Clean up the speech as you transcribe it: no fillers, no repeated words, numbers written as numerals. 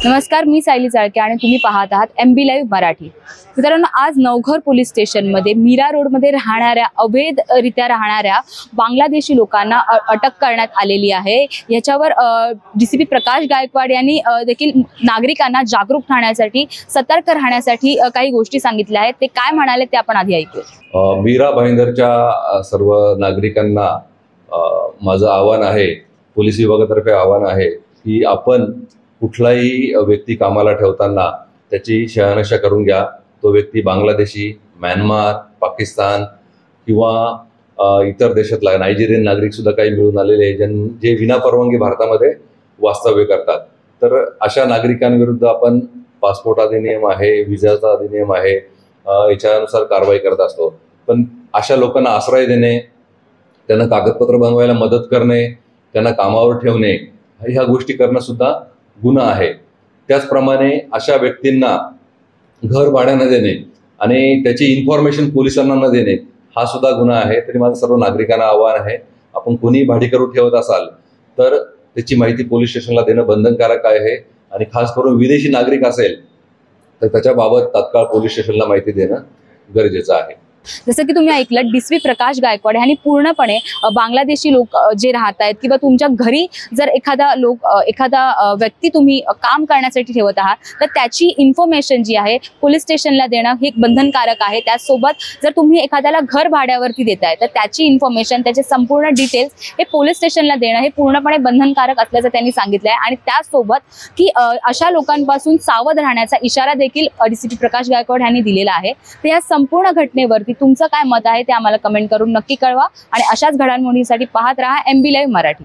नमस्कार, मी सायली चाळके आणि तुम्ही पाहत आहात MB लाईव्ह मराठी। मित्रांनो, आज नवघर पोलीस स्टेशन मध्ये मीरा रोड मध्ये राहणाऱ्या अवैधरित्या राहणाऱ्या बांगलादेशी लोकांना अटक करण्यात आलेली आहे। याच्यावर DCP प्रकाश गायकवाड यांनी देखील नागरिकांना जागरूक राहण्यासाठी, सतर्क राहण्यासाठी काही गोष्टी सांगितल्या आहेत। ते काय म्हणाले ते आपण आधी ऐकूया। मीरा भाईंदरच्या सर्व नागरिकांना माझं आव्हान आहे, पोलीस विभागातर्फे आव्हान आहे की आपण कुठलाही व्यक्ती कामाला ठेवताना त्याची शहानिशा करून घ्या। तो व्यक्ती बांगलादेशी, म्यानमार, पाकिस्तान किंवा इतर देशातला नायजेरियन नागरिक सुद्धा काही मिळून आलेले जे विनापरवानगी भारतामध्ये वास्तव्य करतात। तर अशा नागरिकांविरुद्ध आपण पासपोर्ट अधिनियम आहे, विजाचा अधिनियम आहे, याच्यानुसार कारवाई करत असतो। पण अशा लोकांना आश्रय देणे, त्यांना कागदपत्र बनवायला मदत करणे, त्यांना कामावर ठेवणे, ह्या गोष्टी करणं सुद्धा गुन्हा आहे। त्याचप्रमाणे अशा व्यक्तींना घर भाड्याने देणे आणि त्याची इन्फॉर्मेशन पोलिसांना न देणे हा सुद्धा गुन्हा आहे। तरी माझं सर्व नागरिकांना आव्हान आहे, आपण कोणी भाडेकरू ठेवत असाल तर त्याची माहिती पोलीस स्टेशनला देणं बंधनकारक आहे आणि खास करून विदेशी नागरिक असेल तर त्याच्याबाबत तात्काळ पोलीस स्टेशनला माहिती देणं गरजेचं आहे। जसं की तुम्ही ऐकलं, DCP प्रकाश गायकवाड यांनी पूर्णपणे बांगलादेशी लोक जे राहत आहेत किंवा तुमच्या घरी जर एखादा व्यक्ती तुम्ही काम करण्यासाठी ठेवत आहात तर त्याची इन्फॉर्मेशन जी आहे पोलीस स्टेशनला देणं हे बंधनकारक आहे। त्याचसोबत जर तुम्ही एखाद्याला घर भाड्यावरती देताय तर त्याची इन्फॉर्मेशन, त्याचे संपूर्ण डिटेल्स हे पोलीस स्टेशनला देणं हे पूर्णपणे बंधनकारक असल्याचं त्यांनी सांगितलं आहे। आणि त्याचसोबत की अशा लोकांपासून सावध राहण्याचा इशारा देखील DCP प्रकाश गायकवाड यांनी दिलेला आहे। तर या संपूर्ण घटनेवरती तुमचं काय मत आहे ते आम्हाला कमेंट करून नक्की कळवा आणि अशाच घडामोडींसाठी पाहत राहा MB लाईव्ह मराठी।